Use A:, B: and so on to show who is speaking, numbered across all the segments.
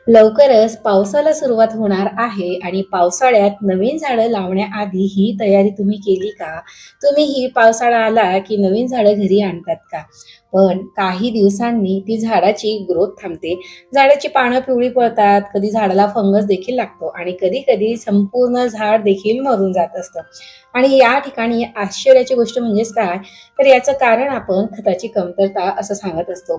A: लवकरच पावसाला सुरुवात होणार आहे आणि पावसाळ्यात नवीन झाडं लावण्याआधी ही तयारी तुम्ही केली का? तुम्ही ही पावसाळा आला की नवीन झाडं घरी आणतात का? पण काही दिवसांनी ती झाडाची ग्रोथ थांबते. झाडाची पानं पिवळी पडतात, कधी झाडाला फंगस देखील लागतो आणि कधी-कधी संपूर्ण झाड देखील मरून जात असतं. आणि या ठिकाणी आश्चर्याची गोष्ट म्हणजेच काय? तर याचं कारण आपण खताची कमतरता असं सांगत असतो.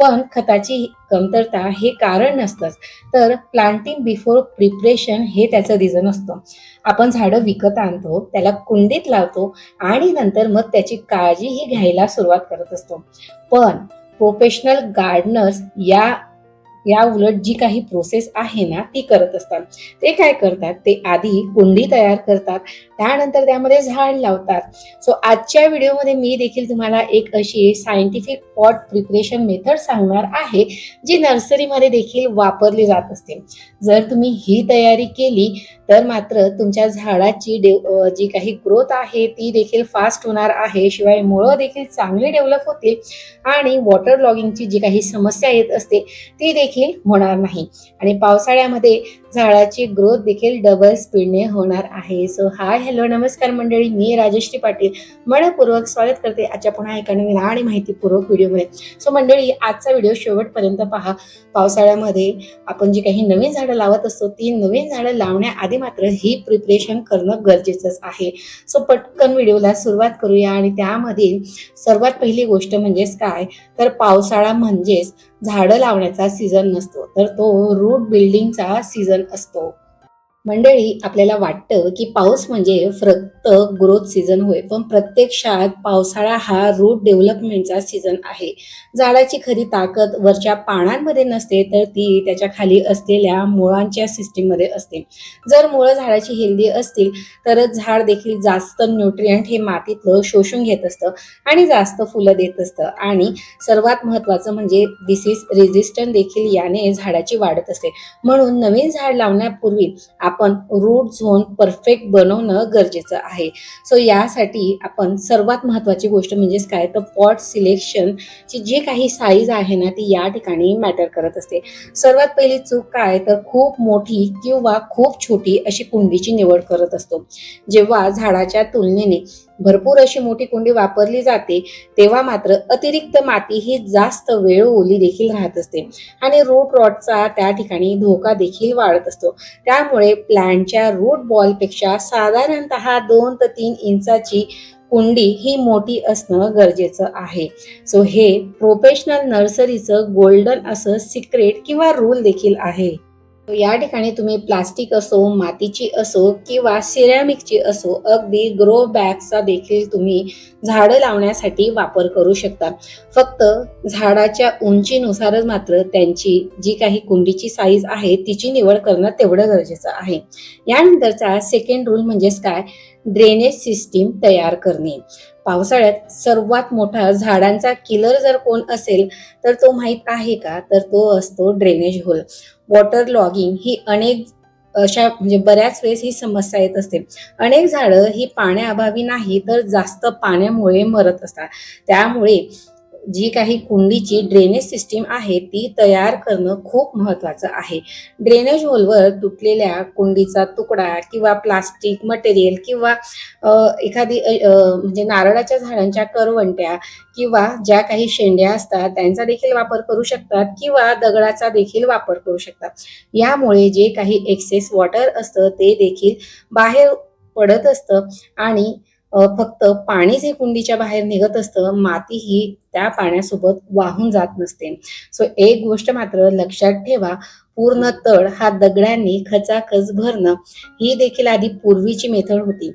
A: पण खताची कमतरता हे कारण नसतंच. तर प्लांटिंग बिफोर प्रिपरेशन हे त्याचं रिझन असतं. आपण झाडं विकत आणतो, त्याला कुंडीत लावतो आणि नंतर मग त्याची काळजीही घ्यायला सुरुवात करत असतो. पण प्रोफेशनल गार्डनर्स या उलट जी काही प्रोसेस आहे ना ती करत असतात. ते काय करतात, ते आधी कुंडी तयार करतात, त्यानंतर त्यामध्ये झाड लावतात. सो आजच्या व्हिडिओमध्ये मी देखील तुम्हाला एक अशी सायंटिफिक पॉट प्रिपरेशन मेथड सांगणार आहे जी नर्सरीमध्ये देखील वापरली जात असते. जर तुम्ही ही तयारी केली तर मात्र तुमच्या झाडाची जी काही ग्रोथ आहे ती देखील फास्ट होणार आहे. शिवाय मुळं देखील चांगली डेव्हलप होतील आणि वॉटर लॉगिंगची जी काही समस्या येत असते ती देखील होणार नाही. आणि पावसाळ्यामध्ये झाडाची ग्रोथ देखील डबल स्पीडने होणार आहे. सो हाय हॅलो नमस्कार मंडळी, मी राजश्री पाटील मनपूर्वक स्वागत करते आजच्या पुन्हा एका नवीन आणि माहितीपूर्वक व्हिडिओमध्ये. सो मंडळी, आजचा व्हिडिओ शेवटपर्यंत पहा. पावसाळ्यामध्ये आपण जी काही नवीन झाडं लावत असतो ती नवीन झाडं लावण्याआधी मात्र ही प्रिपरेशन करणं गरजेचंच आहे. सो पटकन व्हिडिओला सुरुवात करूया. आणि त्यामध्ये सर्वात पहिली गोष्ट म्हणजेच काय, तर पावसाळा म्हणजेच झाडं लावण्याचा सीझन नसतो, तर तो रूट बिल्डिंगचा सीझन असतो. मंडळी, आपल्याला वाटतं की पाऊस म्हणजे फक्त ग्रोथ सीझन होय, पण प्रत्यक्षात पावसाळा हा रूट डेव्हलपमेंटचा सीझन आहे. झाडाची खरी ताकद वरच्या पानांमध्ये नसते, तर ती त्याच्या खाली असलेल्या मुळांच्या सिस्टीममध्ये असते. जर मुळं झाडाची हेल्दी असतील तरच झाड देखील जास्त न्यूट्रिएंट हे मातीतलं शोषून घेत असतं आणि जास्त फुलं देत असतं. आणि सर्वात महत्त्वाचं म्हणजे डिसीज रेझिस्टंट देखील याने झाडाची वाढत असते. म्हणून नवीन झाड लावण्यापूर्वी आपण रूट झोन परफेक्ट बनवणं गरजेचं आहे. सो यासाठी आपण सर्वात महत्त्वाची गोष्ट म्हणजेच काय, तर पॉट सिलेक्शनची जी काही साईज आहे ना ती या ठिकाणी मॅटर करत असते. सर्वात पहिली चूक काय, तर खूप मोठी किंवा खूप छोटी अशी कुंडीची निवड करत असतो. जेव्हा झाडाच्या तुलनेने भरपूर अशी मोठी कुंडी वापरली जाते तेव्हा मात्र अतिरिक्त माती ही जास्त वेळ ओली देखील राहत असते आणि रूट रॉटचा त्या ठिकाणी धोका देखील वाढत असतो. त्यामुळे प्लांटच्या रूट बॉलपेक्षा साधारणतः 2 ते 3 इंचाची कुंडी ही मोठी असणं गरजेचं आहे. सो हे प्रोफेशनल नर्सरीचं गोल्डन असं सिक्रेट किंवा रूल देखील आहे. या ठिकाणी तुम्ही प्लास्टिक असो, मातीची असो किंवा सिरॅमिकची असो, अगदी ग्रो बॅगचा देखील तुम्ही झाडं लावण्यासाठी वापर करू शकता. फक्त झाडाच्या उंचीनुसारच मात्र त्यांची जी काही कुंडीची साईज आहे तिची निवड करणं तेवढं गरजेचं आहे. यानंतरचा सेकंड रूल म्हणजेच काय, ड्रेनेज सिस्टीम तयार करणे. पावसाळ्यात सर्वात मोठा झाडांचा किलर जर कोण असेल तर तो माहित आहे का, तर तो असतो ड्रेनेज होल. वॉटर लॉगिंग ही अनेक अशा म्हणजे बऱ्याच वेळेस ही समस्या येत असते. अनेक झाडं ही पाण्याअभावी नाही तर जास्त पाण्यामुळे मरत असतात. त्यामुळे जी काही कुंडीची ड्रेनेज सिस्टीम आहे ती तयार करणं खूप महत्त्वाचं आहे. ड्रेनेज होलवर तुटलेल्या कुंडीचा तुकडा किंवा प्लास्टिक मटेरियल किंवा एखादी म्हणजे नारळाच्या झाडांच्या करवंट्या किंवा ज्या काही शेंड्या असतात त्यांचा देखील वापर करू शकतात किंवा दगडाचा देखील वापर करू शकतात. यामुळे जे काही एक्सेस वॉटर असतं ते देखील बाहेर पडत असतं आणि फक्त पाणीच हे कुंडीच्या बाहेर निघत असतं, माती ही त्या पाण्यासोबत वाहून जात नसते. सो एक गोष्ट मात्र लक्षात ठेवा, पूर्ण तळ हा दगडांनी खचाखच भरणं ही देखील आधी पूर्वीची मेथड होती.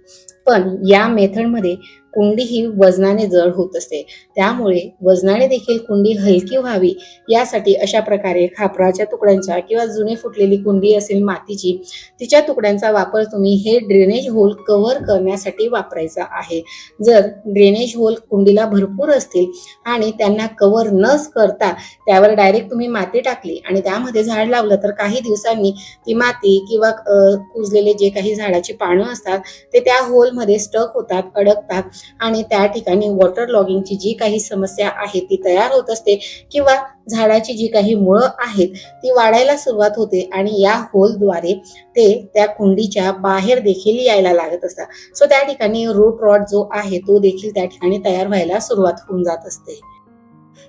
A: पण या मेथडमध्ये कुंडी ही वजनाने जड होत असते. त्यामुळे वजनाने देखील कुंडी हलकी व्हावी यासाठी अशा प्रकारे खापराच्या तुकड्यांच्या किंवा जुने फुटलेली कुंडी असेल मातीची, तिच्या तुकड्यांचा वापर तुम्ही हे ड्रेनेज होल कव्हर करण्यासाठी वापरायचा आहे. जर ड्रेनेज होल कुंडीला भरपूर असतील आणि त्यांना कव्हर न करता त्यावर डायरेक्ट तुम्ही माती टाकली आणि त्यामध्ये झाड लावलं तर काही दिवसांनी ती माती किंवा कुजलेले जे काही झाडाची पानं असतात ते त्या होलमध्ये स्टक होतात, अडकतात आणि त्या ठिकाणी वॉटर लॉगिंगची जी काही समस्या आहे ती तयार होत असते किंवा झाडाची जी काही मुळं आहेत ती वाढायला सुरुवात होते आणि या होलद्वारे ते त्या कुंडीच्या बाहेर देखील यायला लागत असतात. सो त्या ठिकाणी रूट रॉट जो आहे तो देखील त्या ठिकाणी तयार व्हायला सुरुवात होऊन जात असते.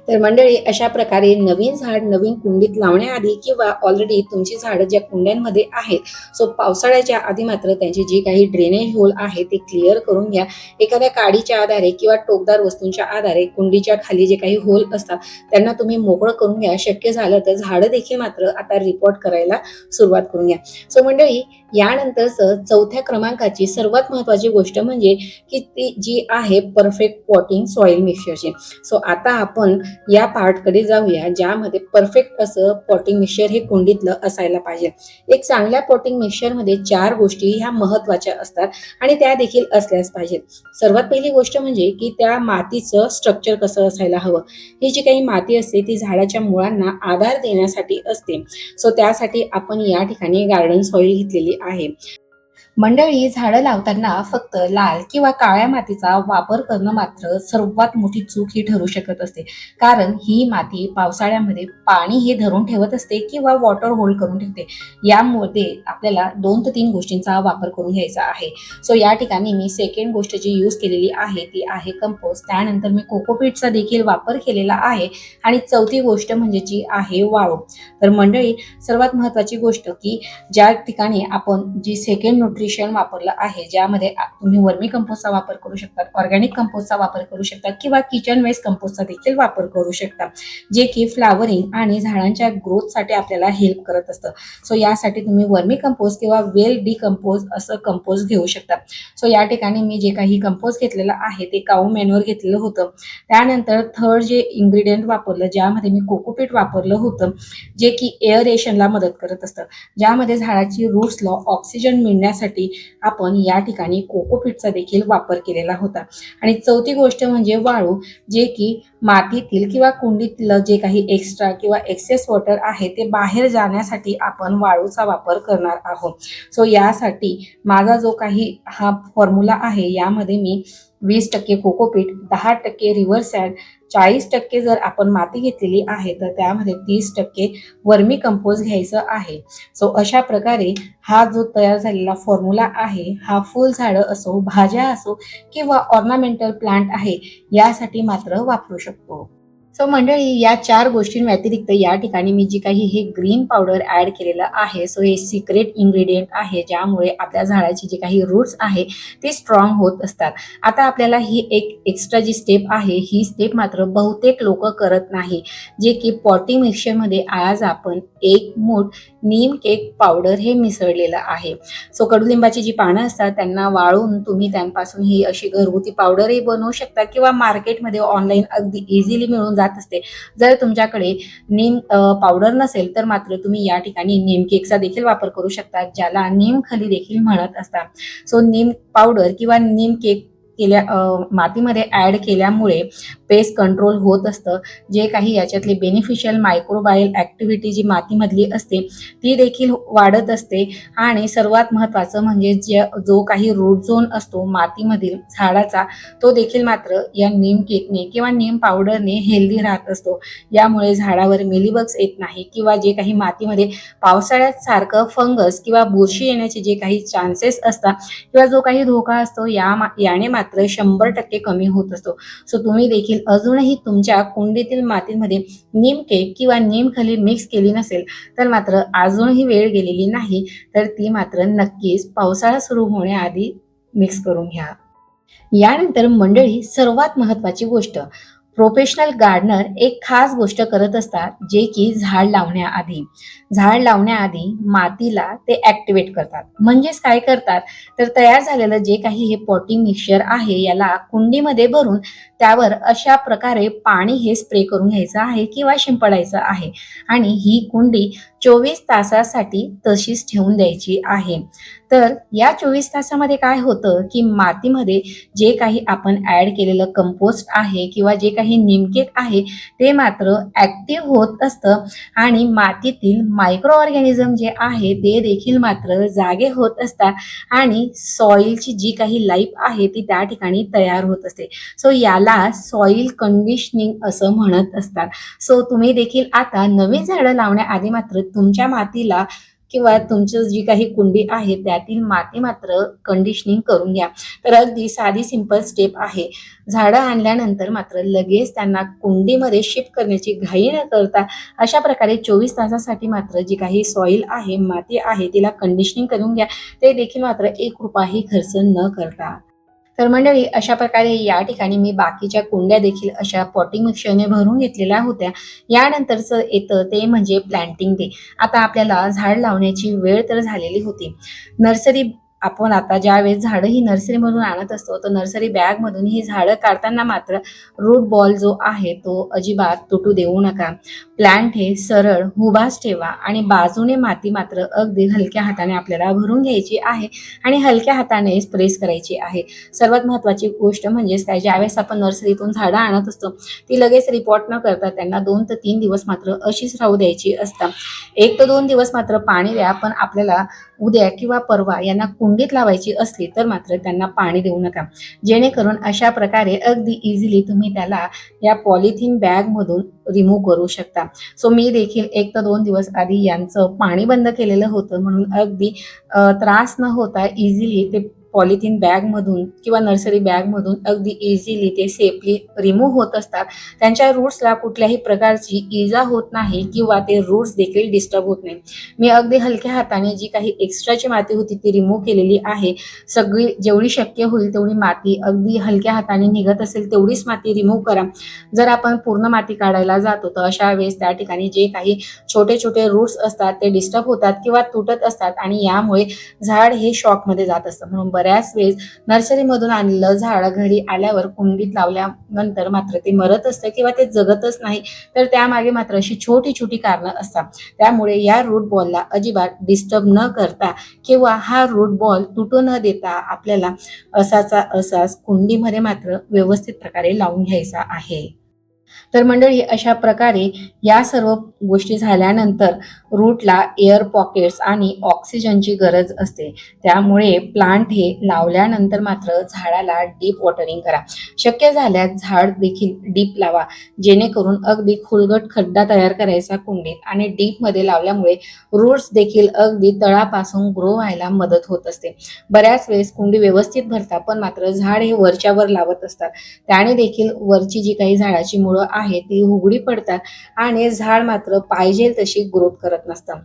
A: तर मंडळी, अशा प्रकारे नवीन झाड नवीन कुंडीत लावण्याआधी किंवा ऑलरेडी तुमची झाडं ज्या कुंड्यांमध्ये आहेत, सो पावसाळ्याच्या आधी मात्र त्यांची जी काही ड्रेनेज होल आहे ते क्लिअर करून घ्या. एखाद्या काडीच्या आधारे किंवा टोकदार वस्तूंच्या आधारे कुंडीच्या खाली जे काही होल असतात त्यांना तुम्ही मोकळं करून घ्या. शक्य झालं तर झाडं देखील मात्र आता रिपोर्ट करायला सुरुवात करून घ्या. सो मंडळी, यानंतरच चौथ्या क्रमांकाची सर्वात महत्वाची गोष्ट म्हणजे की ती जी आहे परफेक्ट पॉटिंग सॉइल मिक्सचरची. सो आता आपण या पार्टकडे जाऊया ज्यामध्ये परफेक्ट असं पॉटिंग मिक्सचर हे कुंडीतलं असायला पाहिजे. एक चांगल्या पॉटिंग मिक्सचरमध्ये 4 गोष्टी ह्या महत्वाच्या असतात आणि त्या देखील असल्याच पाहिजेत. सर्वात पहिली गोष्ट म्हणजे की त्या मातीचं स्ट्रक्चर कसं असायला हवं. ही जी काही माती असते ती झाडाच्या मुळांना आधार देण्यासाठी असते. सो त्यासाठी आपण या ठिकाणी गार्डन सॉइल घेतलेली आहे. मंडळी, झाडं लावताना फक्त लाल किंवा काळ्या मातीचा वापर करणं मात्र सर्वात मोठी चूक ही ठरू शकत असते. कारण ही माती पावसाळ्यामध्ये पाणी हे धरून ठेवत असते किंवा वॉटर होल्ड करून ठेवते. यामुळे आपल्याला 2 ते 3 गोष्टींचा वापर करून घ्यायचा आहे. सो या ठिकाणी मी सेकंड गोष्ट जी यूज केलेली आहे ती आहे कंपोस्ट. त्यानंतर मी कोकोपीटचा देखील वापर केलेला आहे आणि चौथी गोष्ट म्हणजे जी आहे वाळू. तर मंडळी, सर्वात महत्वाची गोष्ट की ज्या ठिकाणी आपण जी सेकंड न्यूट्रिशन वापरलं आहे, ज्यामध्ये तुम्ही वर्मी कंपोस्टचा वापर करू शकता, ऑर्गॅनिक कंपोस्टचा वापर करू शकता किंवा किचन वेस्ट कंपोस्टचा देखील वापर करू शकता, जे की फ्लावरिंग आणि झाडांच्या ग्रोथसाठी आपल्याला हेल्प करत असतं. सो यासाठी तुम्ही वर्मी कंपोस्ट किंवा वेल डिकंपोज असं कंपोस्ट घेऊ शकता. सो या ठिकाणी मी जे काही कंपोस्ट घेतलेलं आहे ते काऊ मॅन्युअर घेतलेलं होतं. त्यानंतर थर्ड जे इन्ग्रेडियंट वापरलं ज्यामध्ये मी कोकोपीट वापरलं होतं, जे की एअरेशनला मदत करत असतं, ज्यामध्ये झाडाची रूट्सला ऑक्सिजन मिळण्यासाठी आपण या ठिकाणी कोकोपीटचा देखील वापर केलेला होता. आणि चौथी गोष्ट म्हणजे वाळू, जे की मातीतील किंवा कुंडीतलं जे काही एक्स्ट्रा किंवा एक्सेस वॉटर आहे ते बाहेर जाण्यासाठी आपण वाळूचा वापर करणार आहोत. सो यासाठी माझा जो काही हा फॉर्म्युला आहे यामध्ये मी 20% कोकोपीट, 10% रिव्हर सॅड, 40% जर आपण माती घेतलेली आहे तर त्यामध्ये 30% वर्मी कंपोस्ट घ्यायचं आहे. सो अशा प्रकारे हा जो तयार झालेला फॉर्म्युला आहे हा फुल झाडं असो, भाज्या असो किंवा ऑर्नामेंटल प्लांट आहे यासाठी मात्र वापरू शकतो. सो मंडळी, या 4 गोष्टींव्यतिरिक्त या ठिकाणी मी जी काही हे ग्रीन पावडर ॲड केलेलं आहे, सो हे सिक्रेट इन्ग्रेडियंट आहे ज्यामुळे आपल्या झाडाची जी काही रूट्स आहे ते स्ट्रॉंग होत असतात. आता आपल्याला ही एक एक्स्ट्रा जी स्टेप आहे ही स्टेप मात्र बहुतेक लोक करत नाही, जे की पॉटिंग मिक्सचरमध्ये आज आपण 1 मूठ नीम केक पावडर हे मिसळलेलं आहे. सो कडुलिंबाची जी पानं असतात त्यांना वाळून तुम्ही त्यांपासून ही अशी घरगुती पावडरही बनवू शकता किंवा मार्केटमध्ये ऑनलाईन अगदी इझिली मिळून जात असते. जर तुमच्याकडे नीम पावडर नसेल तर मात्र तुम्ही या ठिकाणी नीम केकचा देखील वापर करू शकता, ज्याला नीम खली देखील म्हणत असतात. सो नीम पावडर किंवा नीम केक मातीमध्ये ॲड केल्यामुळे पेस्ट कंट्रोल होत असतं. जे काही याच्यातले बेनिफिशियल मायक्रोबायल ॲक्टिव्हिटी जी मातीमधली असते ती देखील वाढत असते आणि सर्वात महत्त्वाचं म्हणजे जो काही रूट झोन असतो मातीमधील झाडाचा तो देखील मात्र या नीम केकने किंवा नीम पावडरने हेल्दी राहत असतो. यामुळे झाडावर मिलीबग्स येत नाही किंवा जे काही मातीमध्ये पावसाळ्यात सारखं फंगस किंवा बुरशी येण्याचे जे काही चान्सेस असतात किंवा जो काही धोका असतो याने मात्र 100% कमी होत असतो. सो तुम्ही देखील अजूनही तुमच्या कुंडीतील मातीमध्ये नीम केक किंवा नीम खली मिक्स केली नसेल तर मात्र अजूनही वेळ गेलेली नाही, तर ती मात्र नक्कीच पावसाळा सुरू होण्याआधी मिक्स करून घ्या. यानंतर मंडळी, सर्वात महत्त्वाची गोष्ट, प्रोफेशनल गार्डनर एक खास गोष्ट करत असतात, जे की झाड लावण्याआधी मातीला ते ॲक्टिवेट करतात. म्हणजेच काय करतात तर तयार झालेलं जे काही हे पॉटिंग मिक्सचर आहे याला कुंडीमध्ये भरून त्यावर अशा प्रकारे पाणी हे स्प्रे करून घ्यायचं आहे किंवा शिंपडायचं आहे आणि ही कुंडी 24 तासासाठी तशीच ठेवून द्यायची आहे. तर या 24 तासामध्ये काय होतं, की मातीमध्ये जे काही आपण ॲड केलेलं कंपोस्ट आहे किंवा जे काही निमकेट आहे ते मात्र ॲक्टिव्ह होत असतं आणि मातीतील मायक्रो ऑर्गॅनिझम जे आहे ते देखील मात्र जागे होत असतात आणि सॉइलची जी काही लाईफ आहे ती त्या ठिकाणी तयार होत असते. सो याला सॉइल कंडिशनिंग असं म्हणत असतात. सो तुम्ही देखील आता नवीन झाडं लावण्याआधी मात्र तुमच्या मातीला किंवा तुमचं जी काही कुंडी आहे त्यातील माती मात्र कंडिशनिंग करून घ्या. तर अगदी साधी सिंपल स्टेप आहे. झाडं आणल्यानंतर मात्र लगेच त्यांना कुंडीमध्ये शिफ्ट करण्याची घाई न करता अशा प्रकारे 24 तासासाठी मात्र जी काही सॉइल आहे, माती आहे तिला कंडिशनिंग करून घ्या. ते देखील मात्र ₹1 खर्च न करता. तर मंडळी अशा प्रकारे या ठिकाणी मी बाकीच्या कुंड्या देखील अशा पॉटिंग मिक्सचरने भरून घेतलेल्या होत्या. यानंतरचं येतं ते म्हणजे प्लॅन्टिंग डे. आता आपल्याला झाड लावण्याची वेळ तर झालेली होती. नर्सरी आपण आता ज्यावेळेस झाडं ही नर्सरीमधून आणत असतो, तर नर्सरी बॅगमधून ही झाडं काढताना मात्र रूट बॉल जो आहे तो अजिबात तुटू देऊ नका. प्लांट हे सरळ उभाच ठेवा आणि बाजूने माती मात्र अगदी हलक्या हाताने आपल्याला भरून घ्यायची आहे आणि हलक्या हाताने प्रेस करायची आहे. सर्वात महत्त्वाची गोष्ट म्हणजेच काय, ज्यावेळेस आपण नर्सरीतून झाडं आणत असतो ती लगेच रिपोर्ट न करता त्यांना 2 ते 3 दिवस मात्र अशीच राहू द्यायची असतात. 1 ते 2 दिवस मात्र पाणी द्या, पण आपल्याला उद्या किंवा परवा यांना कुंडीत लावायची असली तर मात्र त्यांना पाणी देऊ नका. जेणेकरून अशा प्रकारे अगदी इझिली तुम्ही त्याला या पॉलिथिन बॅगमधून रिमूव्ह करू शकता. सो मी देखील 1 ते 2 दिवस आधी यांचं पाणी बंद केलेलं होतं, म्हणून अगदी त्रास न होता इझिली ते पॉलिथिन बॅगमधून किंवा नर्सरी बॅगमधून अगदी इझिली ते सेफली रिमूव्ह होत असतात. त्यांच्या रूट्सला कुठल्याही प्रकारची इजा होत नाही किंवा ते रूट्स देखील डिस्टर्ब होत नाही. मी अगदी हलक्या हाताने जी काही एक्स्ट्राची माती होती ती रिमूव्ह केलेली आहे. सगळी जेवढी शक्य होईल तेवढी माती अगदी हलक्या हाताने निघत असेल तेवढीच माती रिमूव्ह करा. जर आपण पूर्ण माती काढायला जातो तर अशा वेळेस त्या ठिकाणी जे काही छोटे छोटे रूट्स असतात ते डिस्टर्ब होतात किंवा तुटत असतात आणि यामुळे झाड हे शॉकमध्ये जात असतं. म्हणून बऱ्याच वेळेस नर्सरीमधून आणलेलं झाड घरी आल्यावर कुंडीत लावल्यानंतर मात्र ते मरत असतं किंवा ते जगतच नाही. तर त्यामागे मात्र अशी छोटी छोटी कारणं असतात. त्यामुळे या रूट बॉलला अजिबात डिस्टर्ब न करता किंवा हा रूट बॉल तुटू न देता आपल्याला असाचा असाच कुंडीमध्ये मात्र व्यवस्थित प्रकारे लावून घ्यायचा आहे. तर मंडळी अशा प्रकारे या सर्व गोष्टी झाल्यानंतर रूटला एअर पॉकेट्स आणि ऑक्सिजनची गरज असते. त्यामुळे प्लांट हे लावल्यानंतर मात्र झाडाला डीप वॉटरिंग करा. शक्य झाल्यास झाड देखील डीप लावा, जेणेकरून अगदी खोलगट खड्डा तयार करायचा कुंडीत आणि डीपमध्ये लावल्यामुळे रूट्स देखील अगदी तळापासून ग्रो व्हायला मदत होत असते. बऱ्याच वेळेस कुंडी व्यवस्थित भरतात पण मात्र झाड हे वरच्यावर लावत असतात. त्याने देखील वरची जी काही झाडाची मुळं आहेत ती उघडी पडतात आणि झाड मात्र पाहिजे तशी ग्रोथ करत नसतं.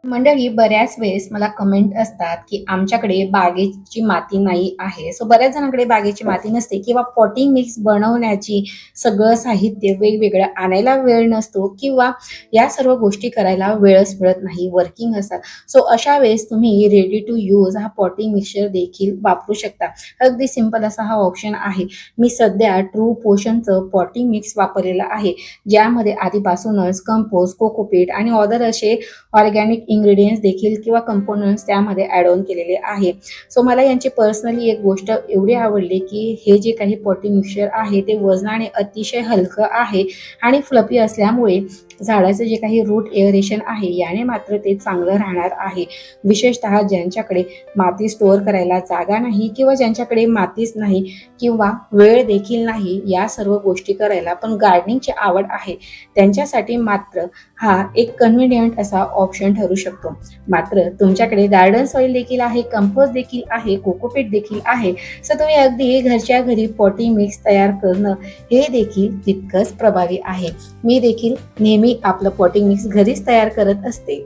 A: मंडळी बऱ्याच वेळेस मला कमेंट असतात की आमच्याकडे बागेची माती नाही आहे. सो बऱ्याच जणांकडे बागेची माती नसते किंवा पॉटिंग मिक्स बनवण्याची सगळं साहित्य वेगवेगळं आणायला वेळ नसतो किंवा या सर्व गोष्टी करायला वेळच मिळत नाही, वर्किंग असतात. सो अशा वेळेस तुम्ही रेडी टू यूज हा पॉटिंग मिक्सचर देखील वापरू शकता. अगदी सिंपल असा हा ऑप्शन आहे. मी सध्या ट्रू पोषणचं पॉटिंग मिक्स वापरलेलं आहे, ज्यामध्ये आधीपासूनच कंपोस्ट, कोकोपीट आणि अदर असे ऑर्गॅनिक इन्ग्रेडियंट्स देखील किंवा कंपोनंट्स त्यामध्ये ॲड ऑन केलेले आहे. सो मला यांची पर्सनली एक गोष्ट एवढी आवडली की हे जे काही पॉटिंग मिक्सचर आहे ते वजनाने अतिशय हलकं आहे आणि फ्लफी असल्यामुळे झाडाचं जे काही रूट एअरेशन आहे याने मात्र ते चांगलं राहणार आहे. विशेषतः ज्यांच्याकडे माती स्टोअर करायला जागा नाही किंवा ज्यांच्याकडे मातीच नाही किंवा वेळ देखील नाही या सर्व गोष्टी करायला, पण गार्डनिंगची आवड आहे, त्यांच्यासाठी मात्र हा एक कन्व्हिनियंट असा ऑप्शन ठरू शकतो. मात्र तुमच्याकडे गार्डन सॉइल देखील आहे, कंपोस्ट देखील आहे, कोकोपीट देखील आहे, सो तुम्ही अगदी घरच्या घरी पॉटिंग मिक्स तयार करणं हे देखील तितकंच प्रभावी आहे. मी देखील नेहमी आपलं पॉटिंग मिक्स घरीच तयार करत असते.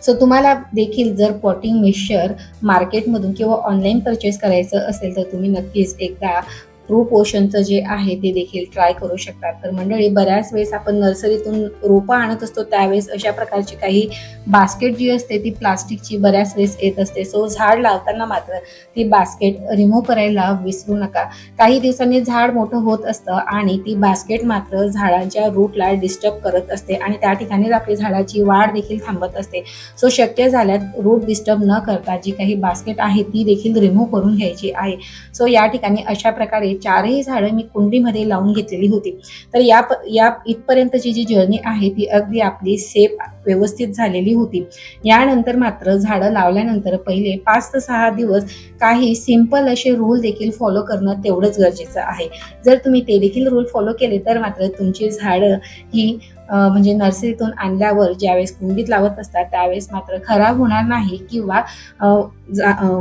A: सो तुम्हाला देखील जर पॉटिंग मिक्सचर मार्केटमधून किंवा ऑनलाईन परचेस करायचं असेल तर तुम्ही नक्कीच एकदा ट्रू पोषणचं जे आहे ते देखील ट्राय करू शकतात. तर मंडळी, बऱ्याच वेळेस आपण नर्सरीतून रोपं आणत असतो त्यावेळेस अशा प्रकारची काही बास्केट जी असते ती प्लास्टिकची बऱ्याच वेळेस येत असते. सो झाड लावताना मात्र ती बास्केट रिमूव्ह करायला विसरू नका. काही दिवसांनी झाड मोठं होत असतं आणि ती बास्केट मात्र झाडांच्या रूटला डिस्टर्ब करत असते आणि त्या ठिकाणीच आपली झाडाची वाढ देखील थांबत असते. सो शक्य झाल्यास रूट डिस्टर्ब न करता जी काही बास्केट आहे ती देखील रिमूव्ह करून घ्यायची आहे. सो या ठिकाणी अशा प्रकारे 4ही झाडं मी कुंडीमध्ये लावून घेतलेली होती. तर या इथपर्यंतची जी जर्नी आहे ती अगदी आपली सेफ व्यवस्थित झालेली होती. यानंतर मात्र झाडं लावल्यानंतर पहिले 5 ते 6 दिवस काही सिंपल असे रूल देखील फॉलो करणं तेवढंच गरजेचं आहे. जर तुम्ही ते देखील रूल फॉलो केले तर मात्र तुमची झाडं ही म्हणजे नर्सरीतून आणल्यावर ज्यावेळेस कुंडीत लावत असतात त्यावेळेस मात्र खराब होणार नाही किंवा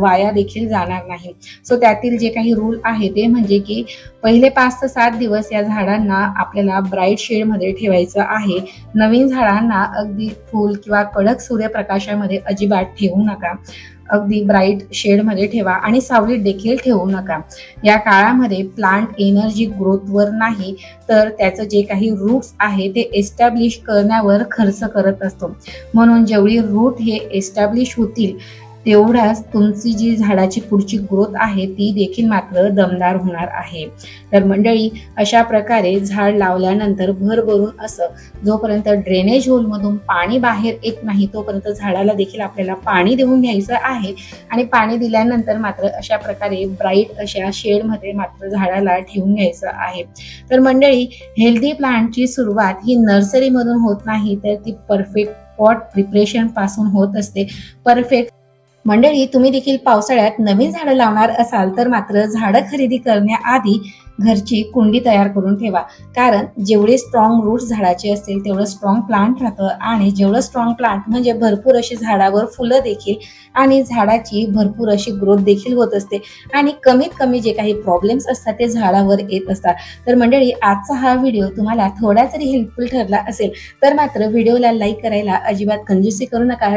A: वाया देखील जाणार नाही. सो त्यातील जे काही रूल आहे ते म्हणजे की पहिले 5 ते 7 दिवस या झाडांना आपल्याला ब्राईट शेडमध्ये ठेवायचं आहे. नवीन झाडांना अगदी फुल किंवा कडक सूर्यप्रकाशामध्ये अजिबात ठेवू नका. अगदी ब्राईट शेडमध्ये ठेवा आणि सावलीत देखील ठेवू नका. या काळामध्ये प्लांट एनर्जी ग्रोथवर नाही तर त्याचं जे काही रूट्स आहे ते एस्टॅब्लिश करण्यावर खर्च करत असतो. म्हणून जेवढी रूट हे एस्टॅब्लिश होतील तेवढाच तुमची जी झाडाची पुढची ग्रोथ आहे ती देखील मात्र दमदार होणार आहे. तर मंडळी, अशा प्रकारे झाड लावल्यानंतर भरभरून असं जोपर्यंत ड्रेनेज होलमधून पाणी बाहेर येत नाही तोपर्यंत झाडाला देखील आपल्याला पाणी देऊन घ्यायचं आहे आणि पाणी दिल्यानंतर मात्र अशा प्रकारे ब्राईट अशा शेडमध्ये मात्र झाडाला ठेवून घ्यायचं आहे. तर मंडळी, हेल्दी प्लांटची सुरुवात ही नर्सरीमधून होत नाही तर ती परफेक्ट पॉट प्रिपरेशन पासून होत असते. परफेक्ट मंडळी, तुम्ही देखील पावसाळ्यात नवीन झाडं लावणार असाल तर मात्र झाडं खरेदी करण्याआधी घरची कुंडी तयार करून ठेवा. कारण जेवढे स्ट्रॉंग रूट्स झाडाचे असतील तेवढं स्ट्रॉंग प्लांट राहतं आणि जेवढं स्ट्रॉंग प्लांट म्हणजे भरपूर अशी झाडावर फुलं देखील आणि झाडाची भरपूर अशी ग्रोथ देखील होत असते आणि कमीत कमी जे काही प्रॉब्लेम्स असतात ते झाडावर येत असतात. तर मंडळी, आजचा हा व्हिडिओ तुम्हाला थोडा जरी हेल्पफुल ठरला असेल तर मात्र व्हिडिओला लाईक करायला अजिबात कंजूसी करू नका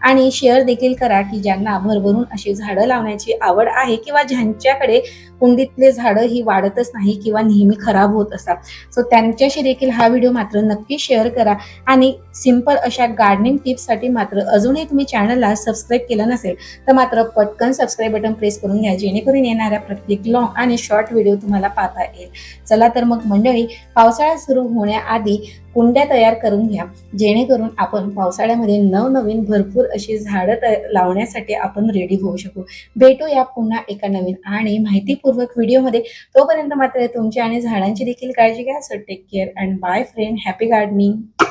A: आणि शेअर देखील करा की ज्यांना भरभरून अशी झाडं लावण्याची आवड आहे किंवा ज्यांच्याकडे कुंडीतले झाडं ही वाढतच नाही किंवा नेहमी खराब होत असतात. सो त्यांच्याशी देखील हा व्हिडिओ मात्र नक्की शेअर करा आणि सिंपल अशा गार्डनिंग टिप्ससाठी मात्र अजूनही तुम्ही चॅनलला सबस्क्राईब केलं नसेल तर मात्र पटकन सबस्क्राईब बटन प्रेस करून घ्या जेणेकरून येणाऱ्या प्रत्येक लॉंग आणि शॉर्ट व्हिडिओ तुम्हाला पाहता येईल. चला तर मग मंडळी, पावसाळा सुरू होण्याआधी कुंड्या तयार करून घ्या जेणेकरून आपण पावसाळ्यामध्ये नवनवीन भरपूर अशी झाडं लावण्यासाठी आपण रेडी होऊ शकू. भेटूया पुन्हा एका नवीन आणि माहितीपूर्वक व्हिडिओमध्ये. तोपर्यंत मात्र तुमची आणि झाडांची देखील काळजी घ्या. So take care and bye friend. Happy gardening.